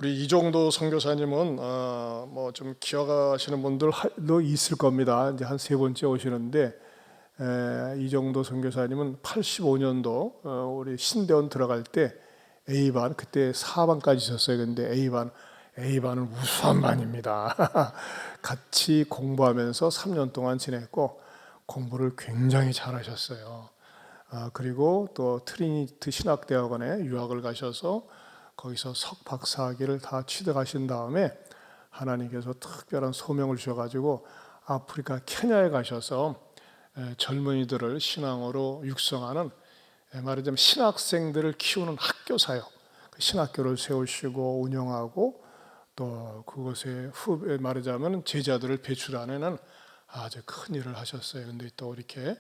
우리 이종도 선교사님은 뭐 좀 기억하시는 분들도 있을 겁니다. 이제 한 세 번째 오시는데 이종도 선교사님은 85년도 우리 신대원 들어갈 때 A반, 그때 4반까지 있었어요. 근데 A반은 우수한 반입니다. 같이 공부하면서 3년 동안 지냈고 공부를 굉장히 잘하셨어요. 그리고 또 트리니티 신학대학원에 유학을 가셔서 거기서 석박사학위를 다 취득하신 다음에 하나님께서 특별한 소명을 주셔가지고 아프리카 케냐에 가셔서 젊은이들을 신앙으로 육성하는, 말하자면 신학생들을 키우는 학교 사역, 그 신학교를 세우시고 운영하고 또 그곳에 말하자면 제자들을 배출하는 아주 큰 일을 하셨어요. 근데 또 이렇게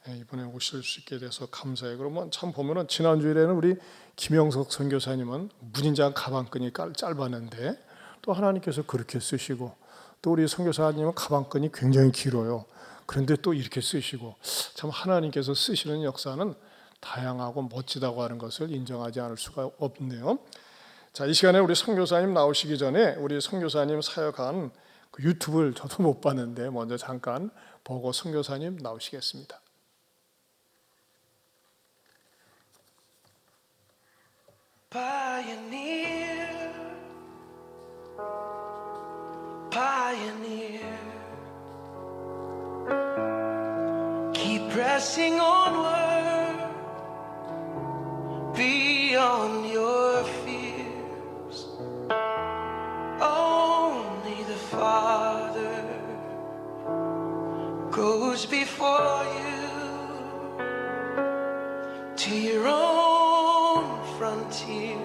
이번에 오실 수 있게 돼서 감사해요. 그러면 참 보면은 지난주일에는 우리 김영석 선교사님은 무진장 가방끈이 짧았는데 또 하나님께서 그렇게 쓰시고, 또 우리 선교사님은 가방끈이 굉장히 길어요. 그런데 또 이렇게 쓰시고, 참 하나님께서 쓰시는 역사는 다양하고 멋지다고 하는 것을 인정하지 않을 수가 없네요. 자, 이 시간에 우리 선교사님 나오시기 전에 우리 선교사님 사역한 그 유튜브를 저도 못 봤는데 먼저 잠깐 보고 선교사님 나오시겠습니다. Pioneer, pioneer, keep pressing onward beyond your fears. Only the Father goes before you to your own frontier.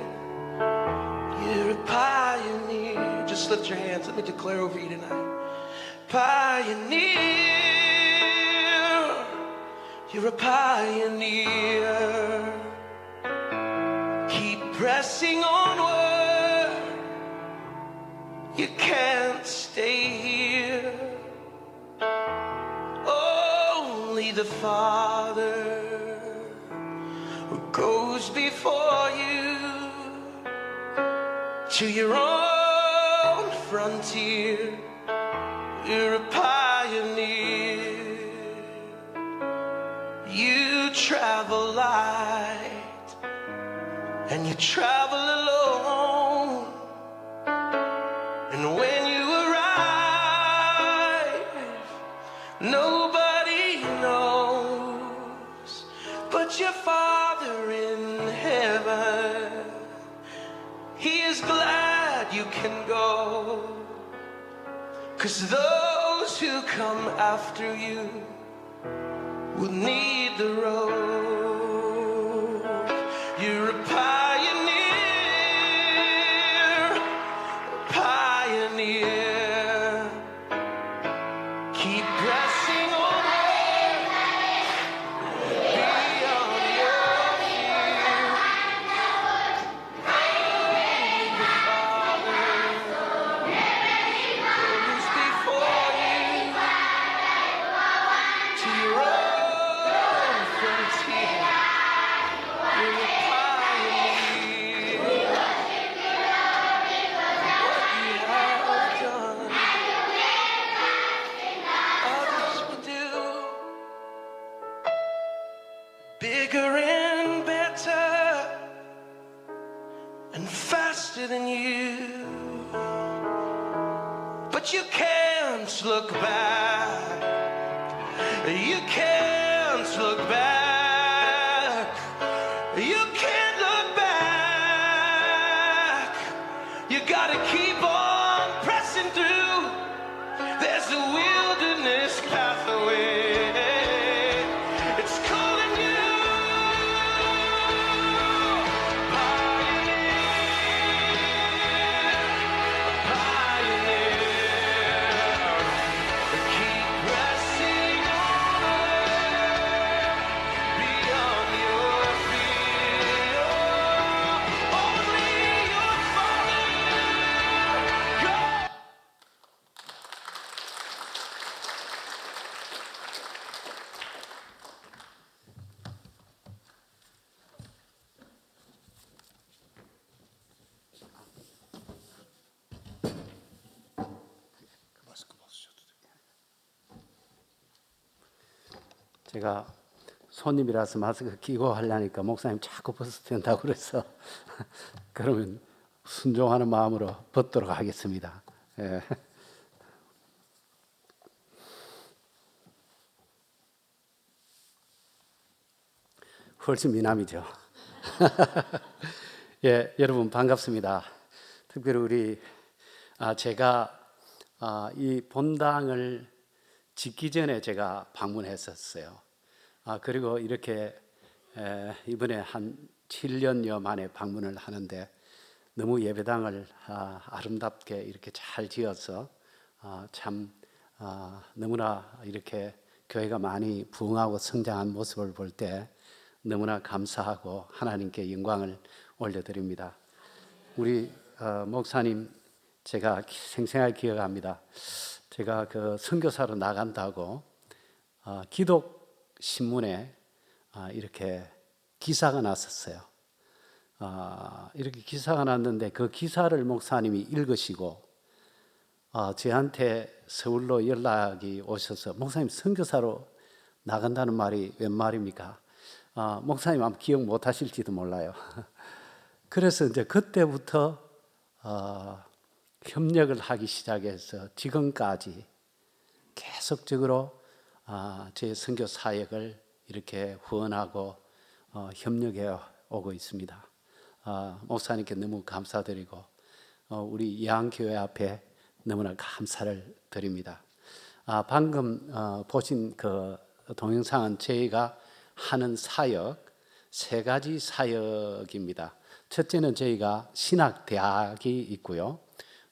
You're a pioneer. Just lift your hands. Let me declare over you tonight. Pioneer. You're a pioneer. Keep pressing onward. You can't stay here. Only the Father who goes before you to your own frontier. You're a pioneer. You travel light and you travel alone, and when you arrive, nobody knows but your Father in heaven. He is glad you can go, 'cause those who come after you will need the road. You're a pioneer, pioneer. Keep pressing onward beyond your fears. The Father goes before you to your own frontier. You're a pioneer. What you have done, others will do. Bigger and better and faster than you. But you can't look back. You can't look back. You can't look back. You gotta keep on pressing through. There's a wilderness pathway. It's calling you. Pioneer, keep pressing onward beyond your fear. Only your Father 제가 손님이라서 마스크 끼고 하려니까 목사님 자꾸 벗어도 된다고 그래서 그러면 순종하는 마음으로 벗도록 하겠습니다. 예. 훨씬 미남이죠. 예, 여러분 반갑습니다. 특별히 우리 제가 이 본당을 짓기 전에 제가 방문했었어요. 그리고 이렇게 이번에 한 7년여 만에 방문을 하는데 너무 예배당을 아름답게 이렇게 잘 지어서 참 너무나 이렇게 교회가 많이 부흥하고 성장한 모습을 볼 때 너무나 감사하고 하나님께 영광을 올려드립니다. 우리 목사님 제가 생생하게 기억합니다. 제가 그 선교사로 나간다고 기독 신문에 이렇게 기사가 났었어요. 이렇게 기사가 났는데 그 기사를 목사님이 읽으시고 저한테 서울로 연락이 오셔서 목사님 선교사로 나간다는 말이 웬 말입니까? 목사님 아마 기억 못 하실지도 몰라요. 그래서 이제 그때부터 협력을 하기 시작해서 지금까지 계속적으로 제 선교 사역을 이렇게 후원하고 협력해 오고 있습니다. 목사님께 너무 감사드리고 우리 예안교회 앞에 너무나 감사를 드립니다. 방금 보신 그 동영상은 저희가 하는 사역 세 가지 사역입니다. 첫째는 저희가 신학대학이 있고요.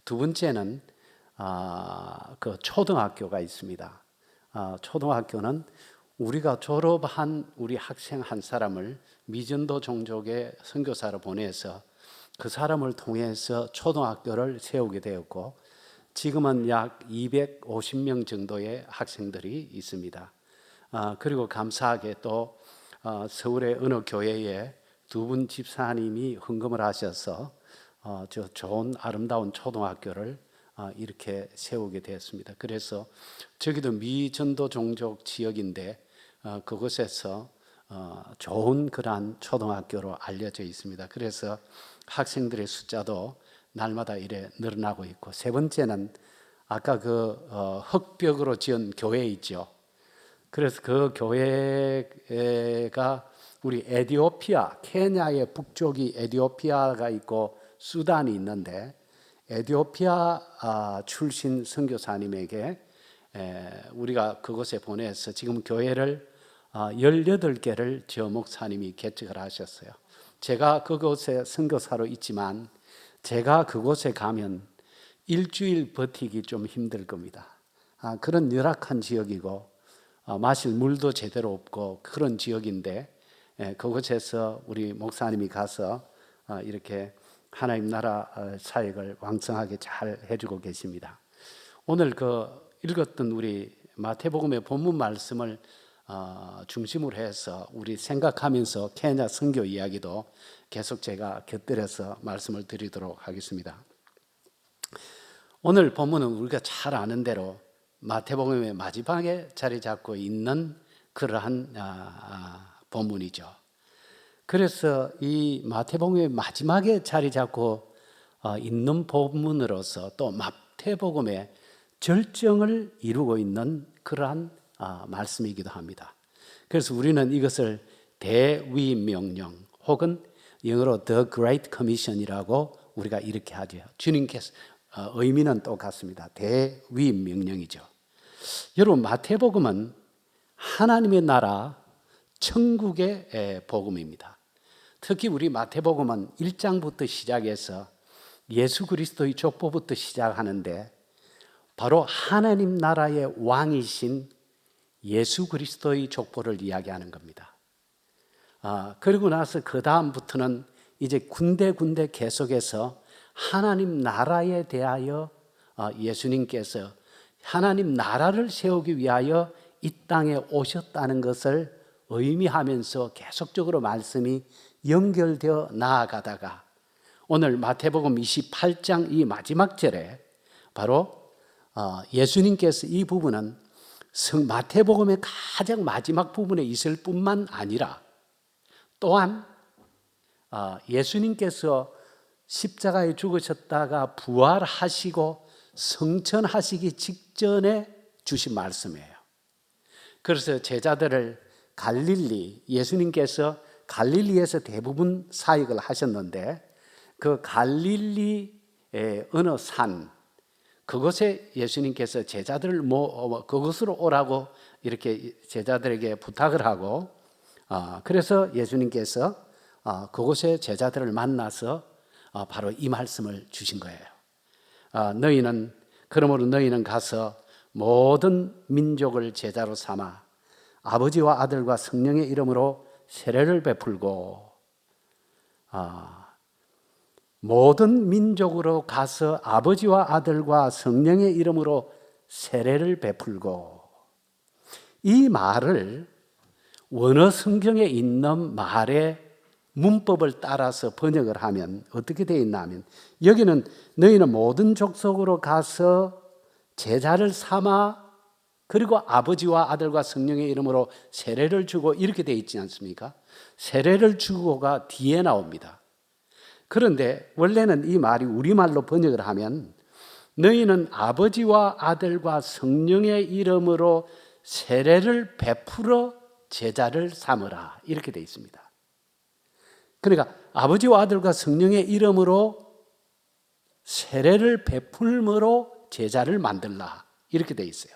두 번째는 그 초등학교가 있습니다. 초등학교는 우리가 졸업한 우리 학생 한 사람을 미전도 종족의 선교사로 보내서 그 사람을 통해서 초등학교를 세우게 되었고 지금은 약 250명 정도의 학생들이 있습니다. 그리고 감사하게 또 서울의 어느 교회에 두 분 집사님이 헌금을 하셔서 저 좋은 아름다운 초등학교를 이렇게 세우게 되었습니다. 그래서 저기도 미전도 종족 지역인데 그곳에서 좋은 그러한 초등학교로 알려져 있습니다. 그래서 학생들의 숫자도 날마다 이래 늘어나고 있고 세 번째는 아까 그 흙벽으로 지은 교회 있죠. 그래서 그 교회가 우리 에티오피아, 케냐의 북쪽이 에티오피아가 있고 수단이 있는데 에티오피아 출신 선교사님에게 우리가 그곳에 보내서 지금 교회를 18개를 저 목사님이 개척을 하셨어요. 제가 그곳에 선교사로 있지만 제가 그곳에 가면 일주일 버티기 좀 힘들 겁니다. 그런 열악한 지역이고 마실 물도 제대로 없고 그런 지역인데 그곳에서 우리 목사님이 가서 이렇게 하나님 나라 사역을 왕성하게 잘 해주고 계십니다. 오늘 그 읽었던 우리 마태복음의 본문 말씀을 중심으로 해서 우리 생각하면서 케냐 선교 이야기도 계속 제가 곁들여서 말씀을 드리도록 하겠습니다. 오늘 본문은 우리가 잘 아는 대로 마태복음의 마지막에 자리 잡고 있는 그러한 본문이죠. 그래서 이 마태복음의 마지막에 자리 잡고 있는 본문으로서 또 마태복음의 절정을 이루고 있는 그러한 말씀이기도 합니다. 그래서 우리는 이것을 대위명령 혹은 영어로 The Great Commission이라고 우리가 이렇게 하죠. 주님께서 의미는 똑같습니다. 대위명령이죠. 여러분 마태복음은 하나님의 나라 천국의 복음입니다. 특히 우리 마태복음은 1장부터 시작해서 예수 그리스도의 족보부터 시작하는데 바로 하나님 나라의 왕이신 예수 그리스도의 족보를 이야기하는 겁니다. 그리고 나서 그 다음부터는 이제 군데군데 계속해서 하나님 나라에 대하여 예수님께서 하나님 나라를 세우기 위하여 이 땅에 오셨다는 것을 의미하면서 계속적으로 말씀이 연결되어 나아가다가 오늘 마태복음 28장 이 마지막 절에 바로 예수님께서 이 부분은 마태복음의 가장 마지막 부분에 있을 뿐만 아니라 또한 예수님께서 십자가에 죽으셨다가 부활하시고 성천하시기 직전에 주신 말씀이에요. 그래서 제자들을 예수님께서 갈릴리에서 대부분 사역을 하셨는데 그 갈릴리의 어느 산, 그곳에 예수님께서 제자들을 그곳으로 오라고 이렇게 제자들에게 부탁을 하고 그래서 예수님께서 그곳에 제자들을 만나서 바로 이 말씀을 주신 거예요. 그러므로 너희는 가서 모든 민족을 제자로 삼아 아버지와 아들과 성령의 이름으로 세례를 베풀고 모든 민족으로 가서 아버지와 아들과 성령의 이름으로 세례를 베풀고, 이 말을 원어 성경에 있는 말의 문법을 따라서 번역을 하면 어떻게 되어 있나 하면, 여기는 너희는 모든 족속으로 가서 제자를 삼아 그리고 아버지와 아들과 성령의 이름으로 세례를 주고 이렇게 되어 있지 않습니까? 세례를 주고가 뒤에 나옵니다. 그런데 원래는 이 말이 우리말로 번역을 하면 너희는 아버지와 아들과 성령의 이름으로 세례를 베풀어 제자를 삼으라 이렇게 되어 있습니다. 그러니까 아버지와 아들과 성령의 이름으로 세례를 베풀므로 제자를 만들라 이렇게 되어 있어요.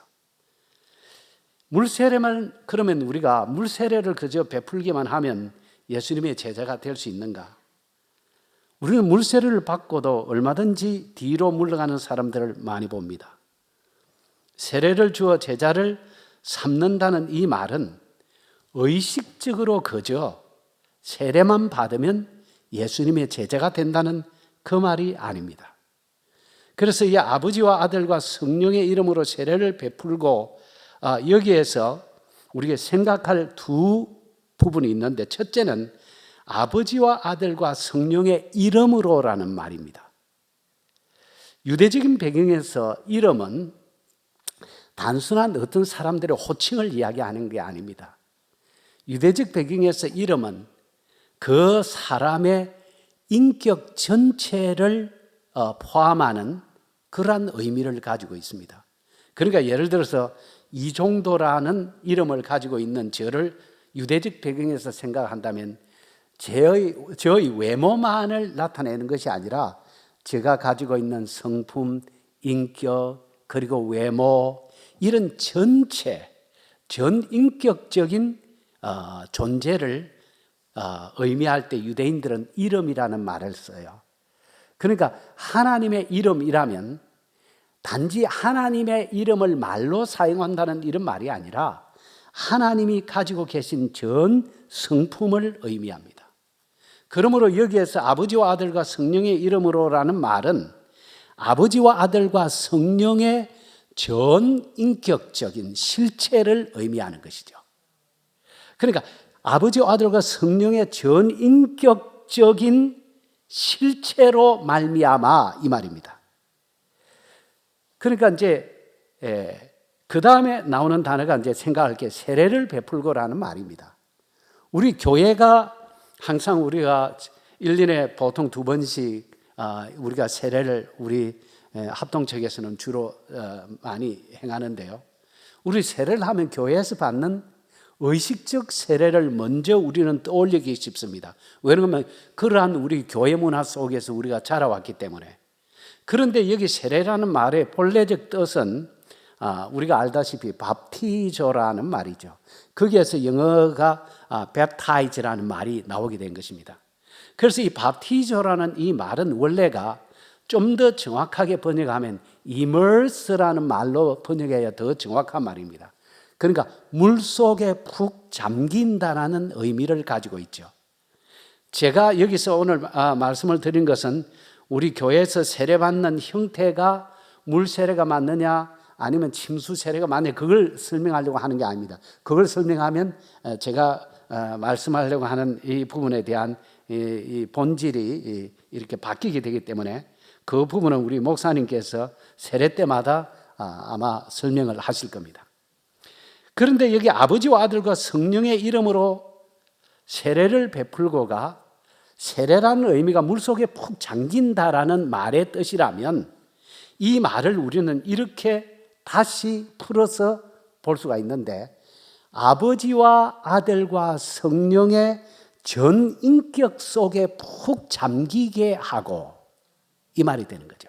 물세례만 그러면 우리가 물세례를 그저 베풀기만 하면 예수님의 제자가 될 수 있는가? 우리는 물세례를 받고도 얼마든지 뒤로 물러가는 사람들을 많이 봅니다. 세례를 주어 제자를 삼는다는 이 말은 의식적으로 그저 세례만 받으면 예수님의 제자가 된다는 그 말이 아닙니다. 그래서 이 아버지와 아들과 성령의 이름으로 세례를 베풀고, 여기에서 우리가 생각할 두 부분이 있는데, 첫째는 아버지와 아들과 성령의 이름으로라는 말입니다. 유대적인 배경에서 이름은 단순한 어떤 사람들의 호칭을 이야기하는 게 아닙니다. 유대적 배경에서 이름은 그 사람의 인격 전체를 포함하는 그러한 의미를 가지고 있습니다. 그러니까 예를 들어서 이종도라는 이름을 가지고 있는 저를 유대적 배경에서 생각한다면 저의 외모만을 나타내는 것이 아니라 제가 가지고 있는 성품, 인격, 그리고 외모, 이런 전체, 전인격적인 존재를 의미할 때 유대인들은 이름이라는 말을 써요. 그러니까 하나님의 이름이라면 단지 하나님의 이름을 말로 사용한다는 이런 말이 아니라 하나님이 가지고 계신 전 성품을 의미합니다. 그러므로 여기에서 아버지와 아들과 성령의 이름으로라는 말은 아버지와 아들과 성령의 전 인격적인 실체를 의미하는 것이죠. 그러니까 아버지와 아들과 성령의 전 인격적인 실체로 말미암아 이 말입니다. 그러니까 이제 그 다음에 나오는 단어가 이제 생각할 게 세례를 베풀고라는 말입니다. 우리 교회가 항상 우리가 1년에 보통 2번씩 우리가 세례를 우리 합동측에서는 주로 많이 행하는데요. 우리 세례를 하면 교회에서 받는 의식적 세례를 먼저 우리는 떠올리기 쉽습니다. 왜냐하면 그러한 우리 교회 문화 속에서 우리가 자라왔기 때문에. 그런데 여기 세례라는 말의 본래적 뜻은 우리가 알다시피 밥티저라는 말이죠. 거기에서 영어가 baptize라는 말이 나오게 된 것입니다. 그래서 이 밥티저라는 이 말은 원래가 좀 더 정확하게 번역하면 immerse라는 말로 번역해야 더 정확한 말입니다. 그러니까 물속에 푹 잠긴다라는 의미를 가지고 있죠. 제가 여기서 오늘 말씀을 드린 것은 우리 교회에서 세례받는 형태가 물세례가 맞느냐 아니면 침수 세례가 맞느냐 그걸 설명하려고 하는 게 아닙니다. 그걸 설명하면 제가 말씀하려고 하는 이 부분에 대한 이 본질이 이렇게 바뀌게 되기 때문에 그 부분은 우리 목사님께서 세례 때마다 아마 설명을 하실 겁니다. 그런데 여기 아버지와 아들과 성령의 이름으로 세례를 베풀고가 세례라는 의미가 물속에 푹 잠긴다라는 말의 뜻이라면 이 말을 우리는 이렇게 다시 풀어서 볼 수가 있는데 아버지와 아들과 성령의 전 인격 속에 푹 잠기게 하고 이 말이 되는 거죠.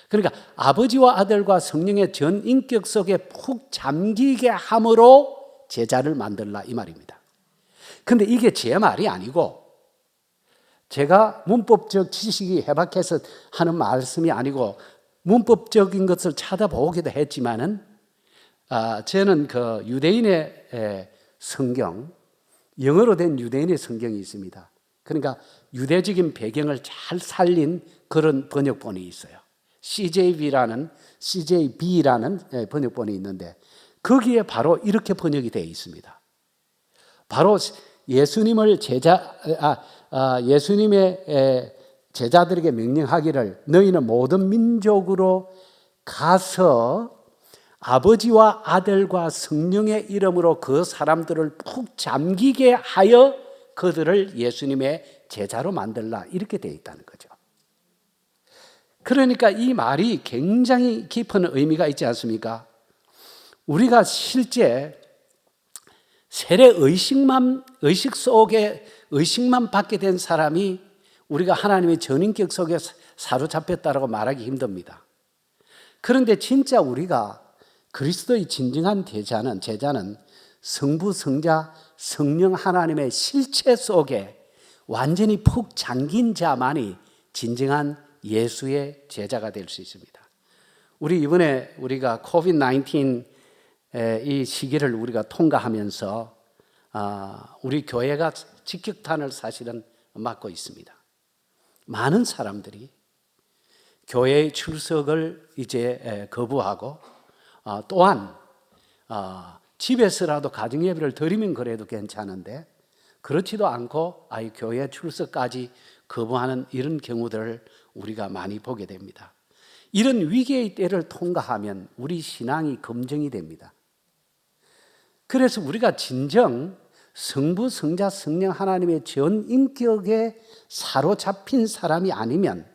그러니까 아버지와 아들과 성령의 전 인격 속에 푹 잠기게 함으로 제자를 만들라 이 말입니다. 근데 이게 제 말이 아니고 제가 문법적 지식이 해박해서 하는 말씀이 아니고 문법적인 것을 찾아보기도 했지만은 저는 그 유대인의 성경, 영어로 된 유대인의 성경이 있습니다. 그러니까 유대적인 배경을 잘 살린 그런 번역본이 있어요. CJB라는 번역본이 있는데 거기에 바로 이렇게 번역이 되어 있습니다. 바로 예수님의 제자들에게 명령하기를 너희는 모든 민족으로 가서 아버지와 아들과 성령의 이름으로 그 사람들을 푹 잠기게 하여 그들을 예수님의 제자로 만들라 이렇게 되어 있다는 거죠. 그러니까 이 말이 굉장히 깊은 의미가 있지 않습니까? 우리가 실제 세례 의식 속에 의식만 받게 된 사람이 우리가 하나님의 전인격 속에 사로잡혔다라고 말하기 힘듭니다. 그런데 진짜 우리가 그리스도의 진정한 제자는 성부, 성자, 성령 하나님의 실체 속에 완전히 푹 잠긴 자만이 진정한 예수의 제자가 될 수 있습니다. 이번에 우리가 코비드-19 이 시기를 우리가 통과하면서 우리 교회가 직격탄을 사실은 맞고 있습니다. 많은 사람들이 교회의 출석을 이제 거부하고 또한 집에서라도 가정예배를 드리면 그래도 괜찮은데 그렇지도 않고 아예 교회 출석까지 거부하는 이런 경우들을 우리가 많이 보게 됩니다. 이런 위기의 때를 통과하면 우리 신앙이 검증이 됩니다. 그래서 우리가 진정 성부, 성자, 성령 하나님의 전 인격에 사로잡힌 사람이 아니면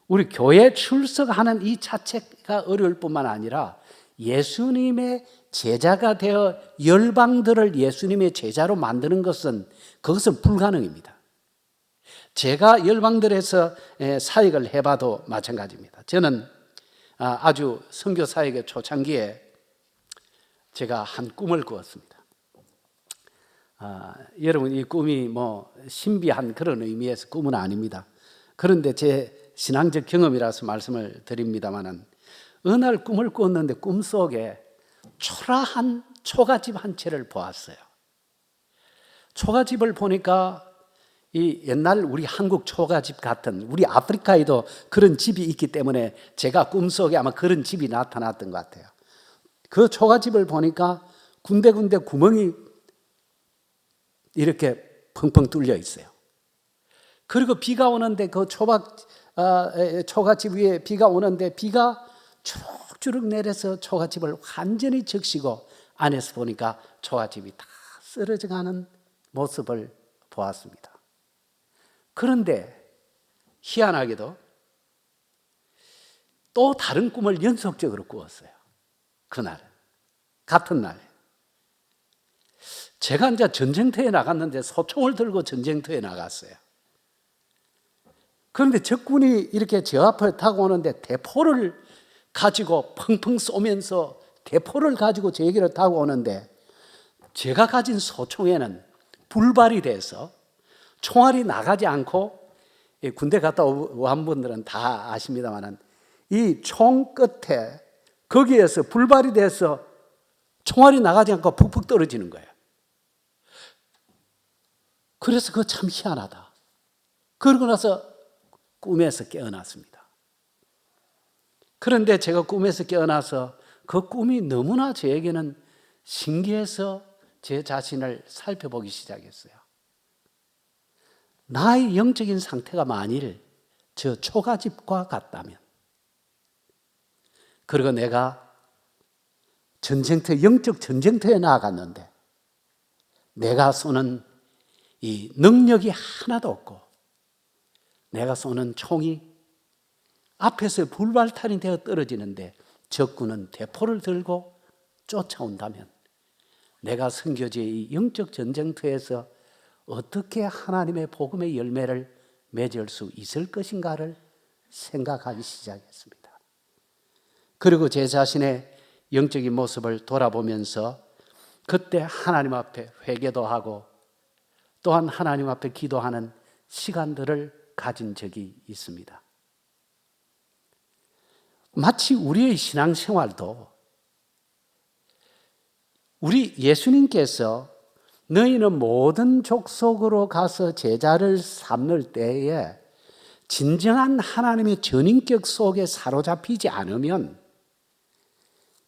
우리 교회 출석하는 이 자체가 어려울 뿐만 아니라 예수님의 제자가 되어 열방들을 예수님의 제자로 만드는 그것은 불가능입니다. 제가 열방들에서 사역을 해봐도 마찬가지입니다. 저는 아주 선교 사역의 초창기에 제가 한 꿈을 꾸었습니다. 여러분 이 꿈이 신비한 그런 의미에서 꿈은 아닙니다. 그런데 제 신앙적 경험이라서 말씀을 드립니다마는 어느 날 꿈을 꾸었는데 꿈속에 초라한 초가집 한 채를 보았어요. 초가집을 보니까 이 옛날 우리 한국 초가집 같은 우리 아프리카에도 그런 집이 있기 때문에 제가 꿈속에 아마 그런 집이 나타났던 것 같아요. 그 초가집을 보니까 군데군데 구멍이 이렇게 펑펑 뚫려 있어요. 그리고 비가 오는데 그 초가집 위에 비가 오는데 비가 주룩주룩 내려서 초가집을 완전히 적시고 안에서 보니까 초가집이 다 쓰러져가는 모습을 보았습니다. 그런데 희한하게도 또 다른 꿈을 연속적으로 꾸었어요. 그날 같은 날에 제가 이제 전쟁터에 나갔는데 소총을 들고 전쟁터에 나갔어요. 그런데 적군이 이렇게 제 앞에 다가오는데 대포를 가지고 펑펑 쏘면서 대포를 가지고 제게로 다가오는데 제가 가진 소총에는 불발이 돼서 총알이 나가지 않고 군대 갔다 온 분들은 다 아십니다만 이 총 끝에 거기에서 불발이 돼서 총알이 나가지 않고 푹푹 떨어지는 거예요. 그래서 그거 참 희한하다. 그러고 나서 꿈에서 깨어났습니다. 그런데 제가 꿈에서 깨어나서 그 꿈이 너무나 저에게는 신기해서 제 자신을 살펴보기 시작했어요. 나의 영적인 상태가 만일 저 초가집과 같다면, 그리고 내가 영적 전쟁터에 나아갔는데 내가 쏘는 이 능력이 하나도 없고 내가 쏘는 총이 앞에서 불발탄이 되어 떨어지는데 적군은 대포를 들고 쫓아온다면 내가 선교지의 이 영적 전쟁터에서 어떻게 하나님의 복음의 열매를 맺을 수 있을 것인가를 생각하기 시작했습니다. 그리고 제 자신의 영적인 모습을 돌아보면서 그때 하나님 앞에 회개도 하고 또한 하나님 앞에 기도하는 시간들을 가진 적이 있습니다. 마치 우리의 신앙생활도 우리 예수님께서 너희는 모든 족속으로 가서 제자를 삼을 때에 진정한 하나님의 전인격 속에 사로잡히지 않으면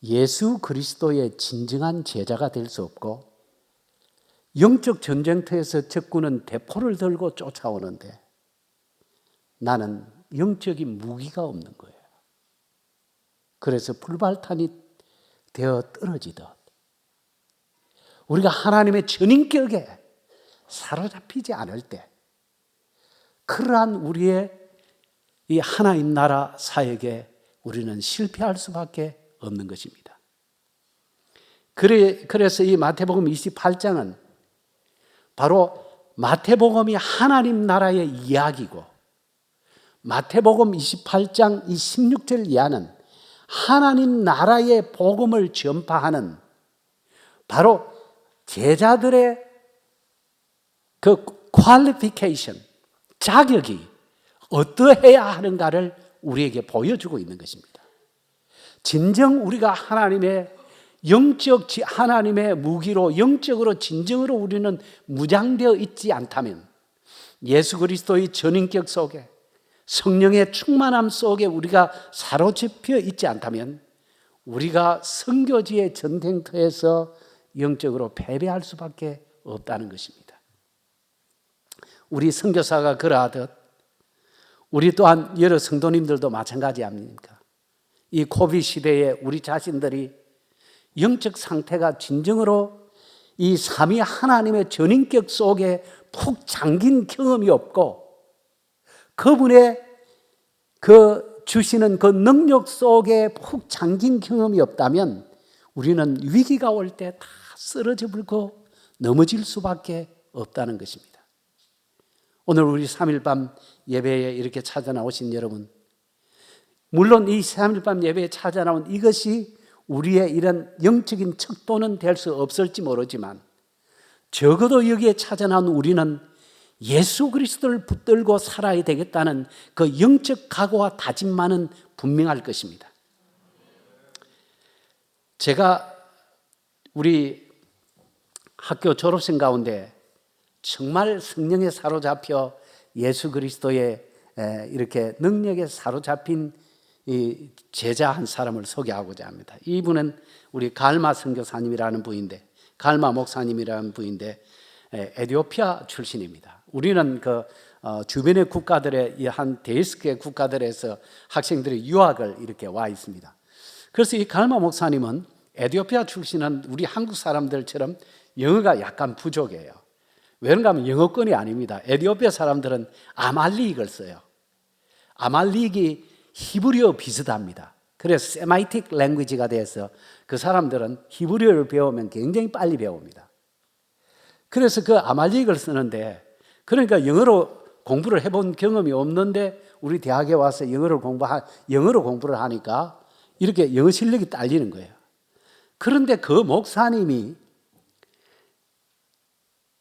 예수 그리스도의 진정한 제자가 될 수 없고 영적 전쟁터에서 적군은 대포를 들고 쫓아오는데 나는 영적인 무기가 없는 거예요. 그래서 불발탄이 되어 떨어지듯 우리가 하나님의 전인격에 사로잡히지 않을 때 그러한 우리의 이 하나님 나라 사역에 우리는 실패할 수밖에 없는 것입니다. 그래서 이 마태복음 28장은 바로 마태복음이 하나님 나라의 이야기고 마태복음 28장 이 16절 이하는 하나님 나라의 복음을 전파하는 바로 제자들의 그 퀄리피케이션, 자격이 어떠해야 하는가를 우리에게 보여주고 있는 것입니다. 진정 우리가 하나님의 하나님의 무기로 영적으로 진정으로 우리는 무장되어 있지 않다면 예수 그리스도의 전인격 속에 성령의 충만함 속에 우리가 사로잡혀 있지 않다면 우리가 선교지의 전쟁터에서 영적으로 패배할 수밖에 없다는 것입니다. 우리 선교사가 그러하듯 우리 또한 여러 성도님들도 마찬가지 아닙니까? 이 코비드 시대에 우리 자신들이 영적 상태가 진정으로 이 삼위 하나님의 전인격 속에 푹 잠긴 경험이 없고 그분의 그 주시는 그 능력 속에 푹 잠긴 경험이 없다면 우리는 위기가 올 때 다 쓰러져 불고 넘어질 수밖에 없다는 것입니다. 오늘 우리 3일 밤 예배에 이렇게 찾아 나오신 여러분, 물론 이 3일 밤 예배에 찾아 나온 이것이 우리의 이런 영적인 척도는 될 수 없을지 모르지만 적어도 여기에 찾아 나온 우리는 예수 그리스도를 붙들고 살아야 되겠다는 그 영적 각오와 다짐만은 분명할 것입니다. 제가 우리 학교 졸업생 가운데 정말 성령에 사로잡혀 예수 그리스도의 이렇게 능력에 사로잡힌 이 제자 한 사람을 소개하고자 합니다. 이분은 우리 갈마 선교사님이라는 분인데, 갈마 목사님이라는 분인데 에티오피아 출신입니다. 우리는 그 주변의 국가들의 한 대여섯 개 국가들에서 학생들이 유학을 이렇게 와 있습니다. 그래서 이 갈마 목사님은 에티오피아 출신은 우리 한국 사람들처럼 영어가 약간 부족해요. 왜냐하면 하면 영어권이 아닙니다. 에티오피아 사람들은 아말릭을 써요. 아말릭이 히브리어 비슷합니다. 그래서 세마이틱 랭귀지가 돼서 그 사람들은 히브리어를 배우면 굉장히 빨리 배웁니다. 그래서 그 아말릭을 쓰는데, 그러니까 영어로 공부를 해본 경험이 없는데 우리 대학에 와서 영어로 공부를 하니까 이렇게 영어 실력이 딸리는 거예요. 그런데 그 목사님이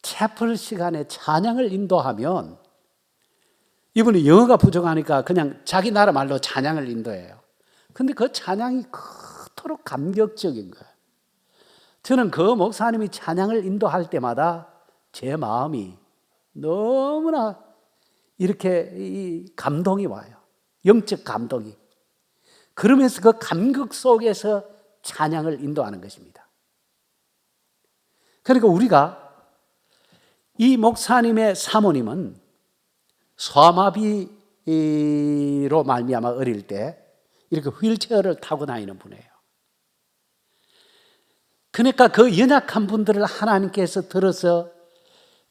채플 시간에 찬양을 인도하면 이분이 영어가 부족하니까 그냥 자기 나라 말로 찬양을 인도해요. 근데 그 찬양이 그토록 감격적인 거예요. 저는 그 목사님이 찬양을 인도할 때마다 제 마음이 너무나 이렇게 이 감동이 와요. 영적 감동이. 그러면서 그 감격 속에서 찬양을 인도하는 것입니다. 그러니까 우리가 이 목사님의 사모님은 소아마비로 말미암아 어릴 때 이렇게 휠체어를 타고 다니는 분이에요. 그러니까 그 연약한 분들을 하나님께서 들어서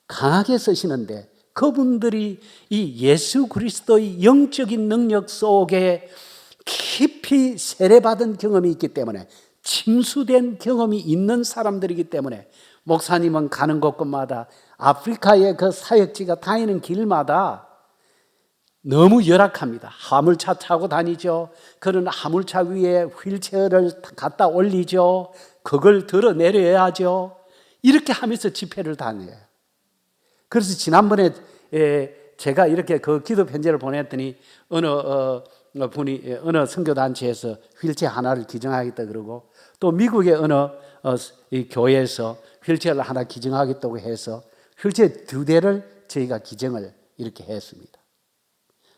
강하게 쓰시는데, 그분들이 이 예수 그리스도의 영적인 능력 속에 깊이 세례받은 경험이 있기 때문에, 침수된 경험이 있는 사람들이기 때문에, 목사님은 가는 곳곳마다 아프리카의 그 사역지가 다니는 길마다 너무 열악합니다. 화물차 타고 다니죠. 그런 화물차 위에 휠체어를 갖다 올리죠. 그걸 들어 내려야죠. 이렇게 하면서 집회를 다녀요. 그래서 지난번에 제가 이렇게 그 기도 편지를 보냈더니 어느 분이 어느 선교단체에서 휠체어 하나를 기증하겠다 그러고, 또 미국의 어느 이 교회에서 휠체어를 하나 기증하겠다고 해서 휠체어 2대를 저희가 기증을 이렇게 했습니다.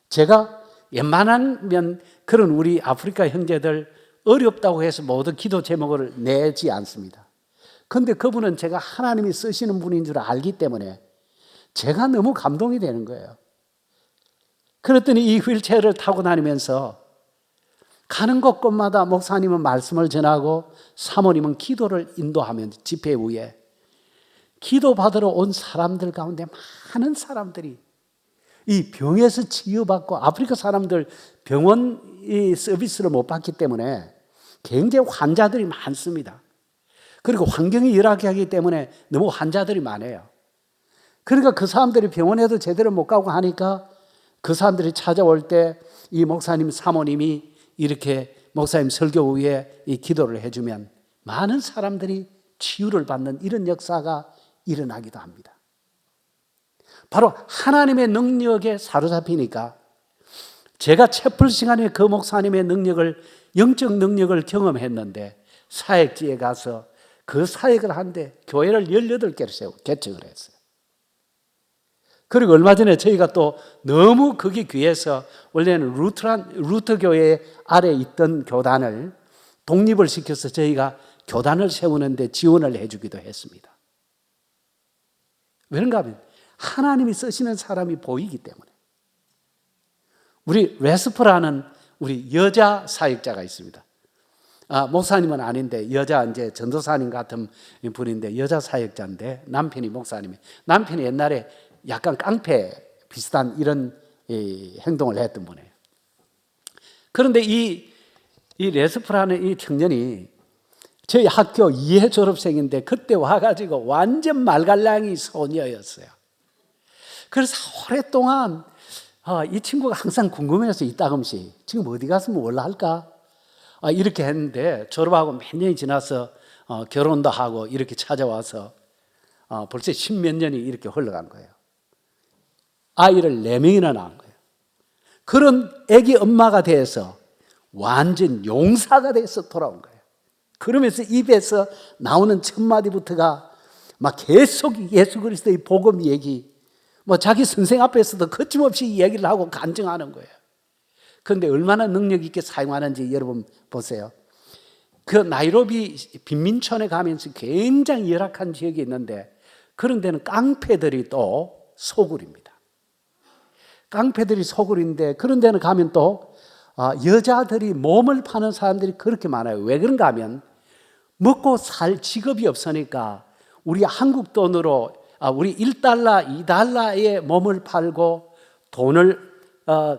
제가 웬만하면 그런 우리 아프리카 형제들 어렵다고 해서 모든 기도 제목을 내지 않습니다. 그런데 그분은 제가 하나님이 쓰시는 분인 줄 알기 때문에 제가 너무 감동이 되는 거예요. 그랬더니 이 휠체어를 타고 다니면서 가는 곳곳마다 목사님은 말씀을 전하고 사모님은 기도를 인도하면 집회 후에 기도받으러 온 사람들 가운데 많은 사람들이 이 병에서 치유받고, 아프리카 사람들 병원 서비스를 못 받기 때문에 굉장히 환자들이 많습니다. 그리고 환경이 열악하기 때문에 너무 환자들이 많아요. 그러니까 그 사람들이 병원에도 제대로 못 가고 하니까 그 사람들이 찾아올 때 이 목사님 사모님이 이렇게 목사님 설교 후에 이 기도를 해주면 많은 사람들이 치유를 받는 이런 역사가 일어나기도 합니다. 바로 하나님의 능력에 사로잡히니까, 제가 채플 시간에 그 목사님의 능력을, 영적 능력을 경험했는데 사역지에 가서 그 사역을 하는데 교회를 18개를 세우고 개척을 했어요. 그리고 얼마 전에 저희가 또 너무 그게 귀해서 원래는 루터 교회 아래 있던 교단을 독립을 시켜서 저희가 교단을 세우는데 지원을 해주기도 했습니다. 왜그런가 하면 하나님이 쓰시는 사람이 보이기 때문에. 우리 레스퍼라는 우리 여자 사역자가 있습니다. 목사님은 아닌데 여자 이제 전도사님 같은 분인데 여자 사역자인데 남편이 목사님이, 남편이 옛날에 약간 깡패 비슷한 이런 행동을 했던 분이에요. 그런데 이 레스퍼라는 이 청년이 저희 학교 2회 졸업생인데 그때 와가지고 완전 말갈량이 소녀였어요. 그래서 오랫동안 이 친구가 항상 궁금해서 이따금씩 지금 어디 가서 뭘 할까? 이렇게 했는데 졸업하고 몇 년이 지나서 결혼도 하고 이렇게 찾아와서 벌써 10몇 년이 이렇게 흘러간 거예요. 아이를 4명이나 낳은 거예요. 그런 아기 엄마가 돼서 완전 용사가 돼서 돌아온 거예요. 그러면서 입에서 나오는 첫 마디부터가 막 계속 예수 그리스도의 복음 얘기, 뭐 자기 선생 앞에서도 거침없이 얘기를 하고 간증하는 거예요. 그런데 얼마나 능력 있게 사용하는지 여러분 보세요. 그 나이로비 빈민촌에 가면서 굉장히 열악한 지역이 있는데 그런 데는 깡패들이 또 소굴입니다. 깡패들이 소굴인데 그런 데는 가면 또 여자들이 몸을 파는 사람들이 그렇게 많아요. 왜 그런가 하면 먹고 살 직업이 없으니까 우리 한국 돈으로 우리 1달러, 2달러의 몸을 팔고 돈을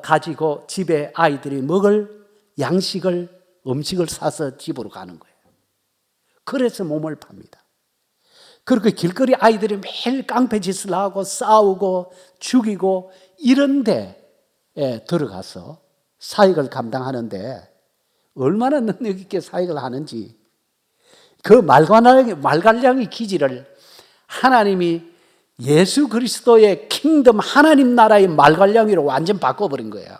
가지고 집에 아이들이 먹을 양식을, 음식을 사서 집으로 가는 거예요. 그래서 몸을 팝니다. 그렇게 길거리 아이들이 매일 깡패 짓을 하고 싸우고 죽이고 이런 데에 들어가서 사역을 감당하는데 얼마나 능력 있게 사역을 하는지, 그 말갈량의 기질을 하나님이 예수 그리스도의 킹덤, 하나님 나라의 말갈량이로 완전 바꿔버린 거예요.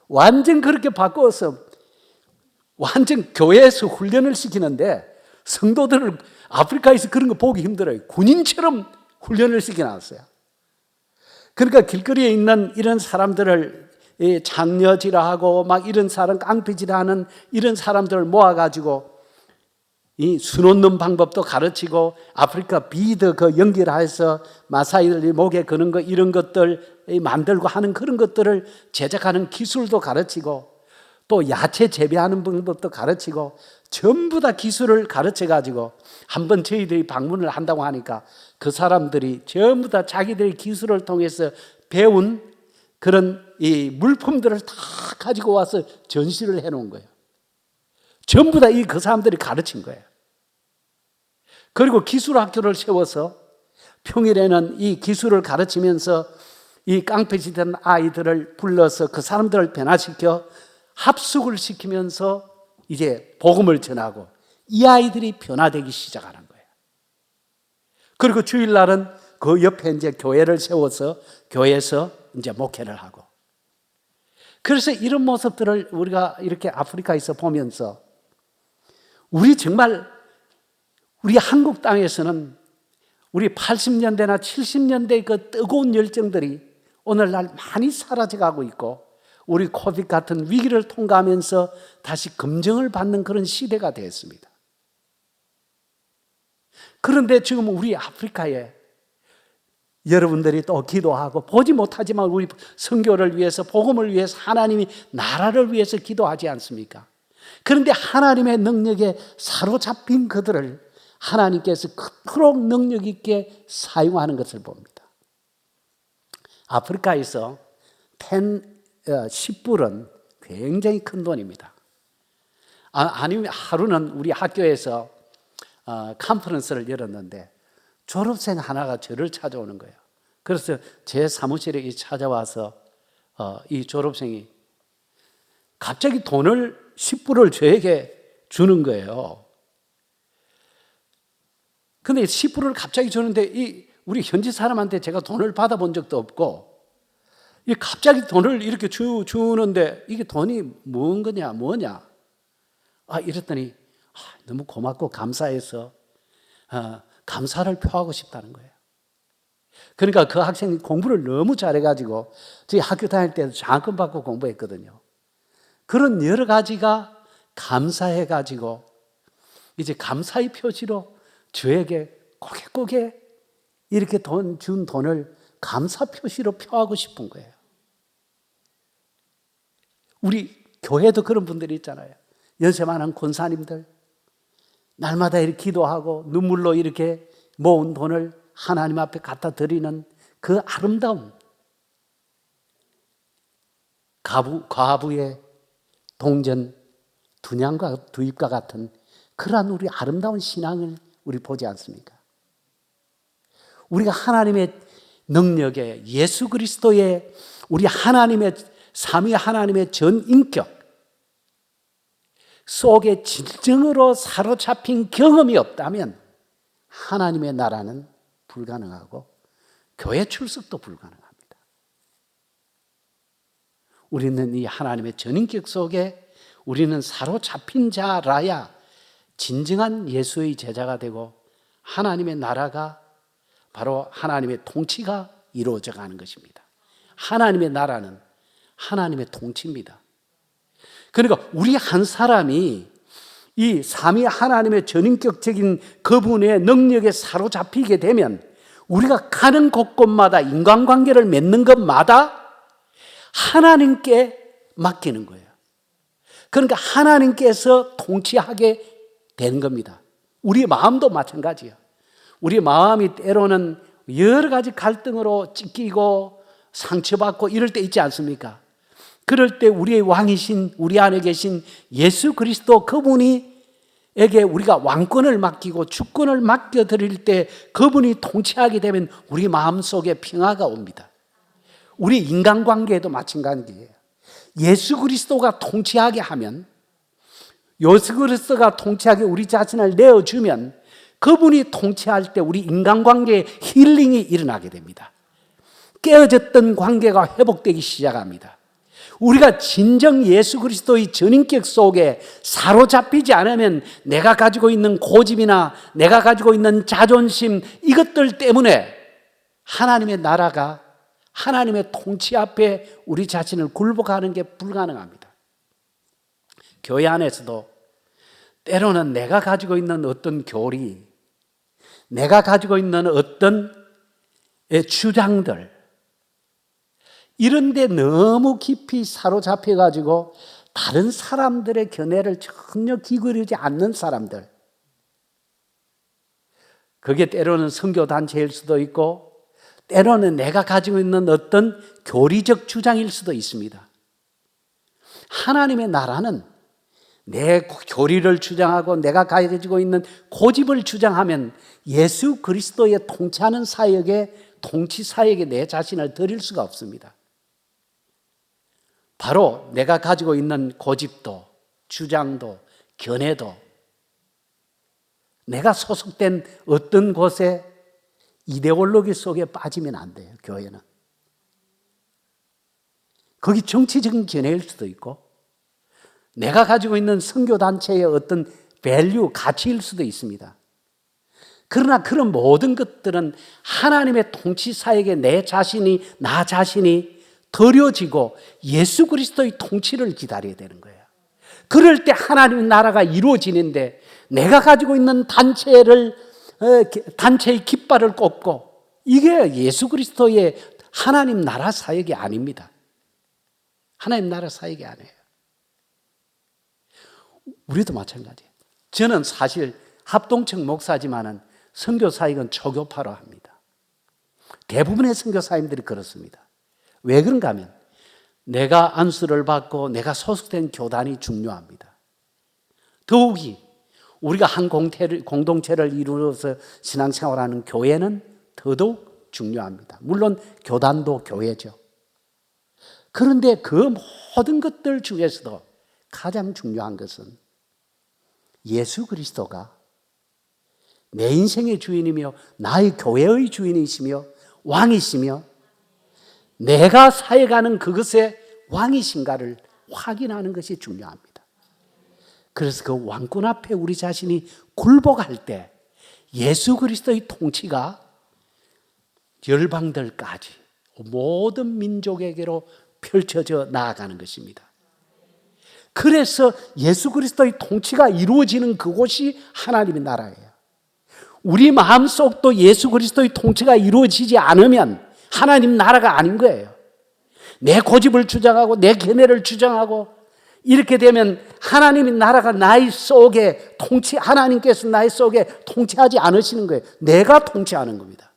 완전 그렇게 바꿔서 완전 교회에서 훈련을 시키는데 성도들을 아프리카에서 그런 거 보기 힘들어요. 군인처럼 훈련을 시켜놨어요. 그러니까 길거리에 있는 이런 사람들을 장려질하고 막 이런 사람 깡패질하는 이런 사람들을 모아가지고 이 수놓 넣는 방법도 가르치고 아프리카 비드 그 연결해서 마사이들 목에 거는 거 이런 것들 만들고 하는 그런 것들을 제작하는 기술도 가르치고 또 야채 재배하는 방법도 가르치고 전부 다 기술을 가르쳐가지고 한번 저희들이 방문을 한다고 하니까 그 사람들이 전부 다 자기들의 기술을 통해서 배운 그런 이 물품들을 다 가지고 와서 전시를 해놓은 거예요. 전부 다 그 사람들이 가르친 거예요. 그리고 기술학교를 세워서 평일에는 이 기술을 가르치면서 이 깡패짓한 아이들을 불러서 그 사람들을 변화시켜 합숙을 시키면서 이제 복음을 전하고 이 아이들이 변화되기 시작하는 거예요. 그리고 주일날은 그 옆에 이제 교회를 세워서 교회에서 이제 목회를 하고. 그래서 이런 모습들을 우리가 이렇게 아프리카에서 보면서 우리 정말 우리 한국 땅에서는 우리 80년대나 70년대의 그 뜨거운 열정들이 오늘날 많이 사라져가고 있고 우리 코비드 같은 위기를 통과하면서 다시 검증을 받는 그런 시대가 되었습니다. 그런데 지금 우리 아프리카에 여러분들이 또 기도하고 보지 못하지만 우리 선교를 위해서 복음을 위해서 하나님이 나라를 위해서 기도하지 않습니까? 그런데 하나님의 능력에 사로잡힌 그들을 하나님께서 그토록 능력 있게 사용하는 것을 봅니다. 아프리카에서 10불은 굉장히 큰 돈입니다. 아니면 하루는 우리 학교에서 컨퍼런스를 열었는데 졸업생 하나가 저를 찾아오는 거예요. 그래서 제 사무실에 찾아와서 이 졸업생이 갑자기 돈을 10불을 저에게 주는 거예요. 근데 10불을 갑자기 주는데 우리 현지 사람한테 제가 돈을 받아본 적도 없고 갑자기 돈을 이렇게 주는데 이게 돈이 뭔 거냐 뭐냐 이랬더니 너무 고맙고 감사해서 감사를 표하고 싶다는 거예요. 그러니까 그 학생이 공부를 너무 잘해가지고 저희 학교 다닐 때도 장학금 받고 공부했거든요. 그런 여러 가지가 감사해가지고 이제 감사의 표시로 저에게 고개 이렇게 준 돈을 감사 표시로 표하고 싶은 거예요. 우리 교회도 그런 분들이 있잖아요. 연세 많은 권사님들 날마다 이렇게 기도하고 눈물로 이렇게 모은 돈을 하나님 앞에 갖다 드리는 그 아름다움, 과부의 동전 두냥과 두입과 같은 그러한 우리 아름다운 신앙을 우리 보지 않습니까? 우리가 하나님의 능력에 예수 그리스도의 우리 하나님의 삼위 하나님의 전인격 속에 진정으로 사로잡힌 경험이 없다면 하나님의 나라는 불가능하고 교회 출석도 불가능합니다. 우리는 이 하나님의 전인격 속에 우리는 사로잡힌 자라야 진정한 예수의 제자가 되고 하나님의 나라가 바로 하나님의 통치가 이루어져 가는 것입니다. 하나님의 나라는 하나님의 통치입니다. 그러니까 우리 한 사람이 이 삼위 하나님의 전인격적인 그분의 능력에 사로잡히게 되면 우리가 가는 곳곳마다 인간관계를 맺는 것마다 하나님께 맡기는 거예요. 그러니까 하나님께서 통치하게 되는 겁니다. 우리 마음도 마찬가지예요. 우리 마음이 때로는 여러 가지 갈등으로 찢기고 상처받고 이럴 때 있지 않습니까? 그럴 때 우리의 왕이신 우리 안에 계신 예수 그리스도 그분이에게 우리가 왕권을 맡기고 주권을 맡겨드릴 때 그분이 통치하게 되면 우리 마음속에 평화가 옵니다. 우리 인간관계에도 마찬가지예요. 예수 그리스도가 통치하게 하면 예수 그리스도가 통치하게 우리 자신을 내어주면 그분이 통치할 때 우리 인간관계에 힐링이 일어나게 됩니다. 깨어졌던 관계가 회복되기 시작합니다. 우리가 진정 예수 그리스도의 전인격 속에 사로잡히지 않으면 내가 가지고 있는 고집이나 내가 가지고 있는 자존심 이것들 때문에 하나님의 나라가 하나님의 통치 앞에 우리 자신을 굴복하는 게 불가능합니다. 교회 안에서도 때로는 내가 가지고 있는 어떤 교리, 내가 가지고 있는 어떤 주장들 이런 데 너무 깊이 사로잡혀가지고 다른 사람들의 견해를 전혀 기울이지 않는 사람들, 그게 때로는 선교단체일 수도 있고 때로는 내가 가지고 있는 어떤 교리적 주장일 수도 있습니다. 하나님의 나라는 내 교리를 주장하고 내가 가지고 있는 고집을 주장하면 예수 그리스도의 통치하는 사역에, 통치 사역에 내 자신을 드릴 수가 없습니다. 바로 내가 가지고 있는 고집도, 주장도, 견해도, 내가 소속된 어떤 곳에 이데올로기 속에 빠지면 안 돼요. 교회는. 거기 정치적인 견해일 수도 있고 내가 가지고 있는 선교단체의 어떤 밸류, 가치일 수도 있습니다. 그러나 그런 모든 것들은 하나님의 통치사역에 나 자신이 드려지고 예수 그리스도의 통치를 기다려야 되는 거예요. 그럴 때 하나님의 나라가 이루어지는데 내가 가지고 있는 단체의 깃발을 꼽고, 이게 예수 그리스도의 하나님 나라 사역이 아닙니다. 하나님 나라 사역이 아니에요. 우리도 마찬가지예요. 저는 사실 합동청 목사지만은 선교 사역은 초교파로 합니다. 대부분의 선교사님들이 그렇습니다. 왜 그런가 하면 내가 안수를 받고 내가 소속된 교단이 중요합니다. 더욱이 우리가 한 공동체를 이루어서 신앙생활하는 교회는 더더욱 중요합니다. 물론 교단도 교회죠. 그런데 그 모든 것들 중에서도 가장 중요한 것은 예수 그리스도가 내 인생의 주인이며 나의 교회의 주인이시며 왕이시며 내가 사역하는 그것의 왕이신가를 확인하는 것이 중요합니다. 그래서 그 왕권 앞에 우리 자신이 굴복할 때 예수 그리스도의 통치가 열방들까지 모든 민족에게로 펼쳐져 나아가는 것입니다. 그래서 예수 그리스도의 통치가 이루어지는 그곳이 하나님의 나라예요. 우리 마음속도 예수 그리스도의 통치가 이루어지지 않으면 하나님 나라가 아닌 거예요. 내 고집을 주장하고 내 견해를 주장하고 이렇게 되면 하나님의 나라가 나의 속에 하나님께서 나의 속에 통치하지 않으시는 거예요. 내가 통치하는 겁니다.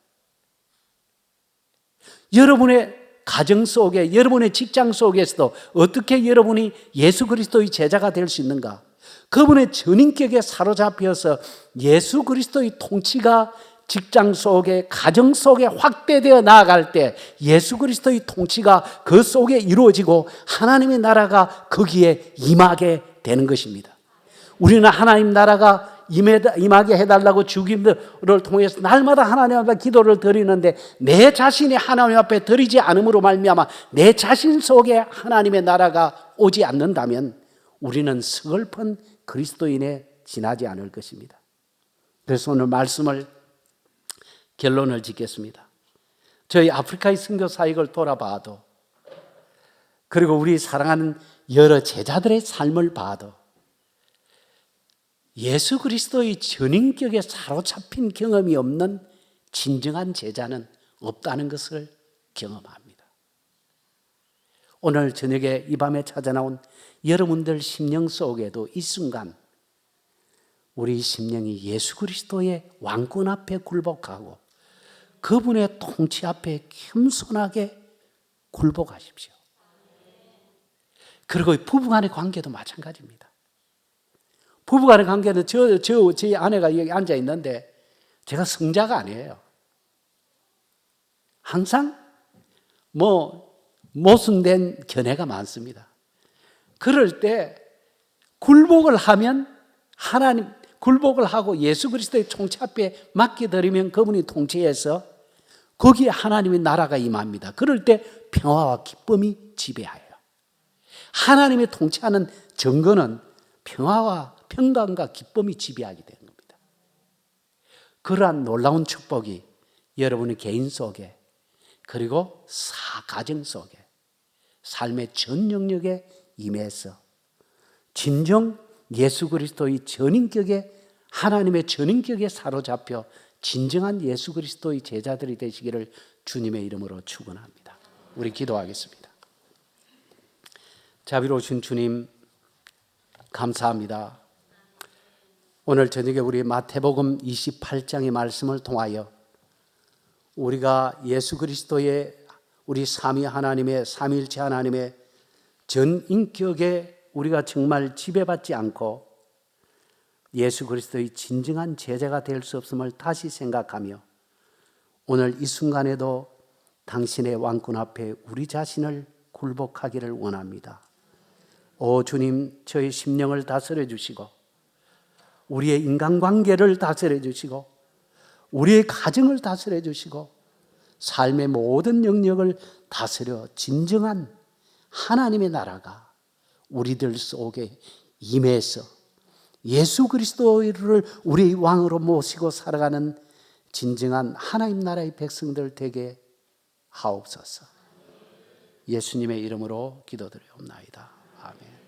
여러분의 가정 속에, 여러분의 직장 속에서도 어떻게 여러분이 예수 그리스도의 제자가 될 수 있는가? 그분의 전인격에 사로잡혀서 예수 그리스도의 통치가 직장 속에, 가정 속에 확대되어 나아갈 때 예수 그리스도의 통치가 그 속에 이루어지고 하나님의 나라가 거기에 임하게 되는 것입니다. 우리는 하나님 나라가 임하게 해달라고 주기도를 통해서 날마다 하나님 앞에 기도를 드리는데 내 자신이 하나님 앞에 드리지 않음으로 말미암아 내 자신 속에 하나님의 나라가 오지 않는다면 우리는 서글픈 그리스도인에 지나지 않을 것입니다. 그래서 오늘 말씀을 결론을 짓겠습니다. 저희 아프리카의 선교 사역을 돌아봐도, 그리고 우리 사랑하는 여러 제자들의 삶을 봐도 예수 그리스도의 전인격에 사로잡힌 경험이 없는 진정한 제자는 없다는 것을 경험합니다. 오늘 저녁에 이 밤에 찾아나온 여러분들 심령 속에도 이 순간 우리 심령이 예수 그리스도의 왕권 앞에 굴복하고 그분의 통치 앞에 겸손하게 굴복하십시오. 그리고 부부간의 관계도 마찬가지입니다. 부부간의 관계는 제 아내가 여기 앉아 있는데 제가 성자가 아니에요. 항상 모순된 견해가 많습니다. 그럴 때 굴복을 하면 굴복을 하고 예수 그리스도의 통치 앞에 맡겨드리면 그분이 통치해서 거기에 하나님의 나라가 임합니다. 그럴 때 평화와 기쁨이 지배하여요. 하나님의 통치하는 증거는 평화와 평강과 기쁨이 지배하게 되는 겁니다. 그러한 놀라운 축복이 여러분의 개인 속에, 그리고 가정 속에, 삶의 전 영역에 임해서 진정 예수 그리스도의 전인격에, 하나님의 전인격에 사로잡혀 진정한 예수 그리스도의 제자들이 되시기를 주님의 이름으로 축원합니다. 우리 기도하겠습니다. 자비로우신 주님, 감사합니다. 오늘 저녁에 우리 마태복음 28장의 말씀을 통하여 우리가 예수 그리스도의 우리 삼위 하나님의 삼위일체 하나님의 전 인격에 우리가 정말 지배받지 않고 예수 그리스도의 진정한 제자가 될 수 없음을 다시 생각하며 오늘 이 순간에도 당신의 왕권 앞에 우리 자신을 굴복하기를 원합니다. 오 주님, 저의 심령을 다스려 주시고 우리의 인간관계를 다스려 주시고 우리의 가정을 다스려 주시고 삶의 모든 영역을 다스려 진정한 하나님의 나라가 우리들 속에 임해서 예수 그리스도를 우리의 왕으로 모시고 살아가는 진정한 하나님 나라의 백성들 되게 하옵소서. 예수님의 이름으로 기도드리옵나이다. 아멘.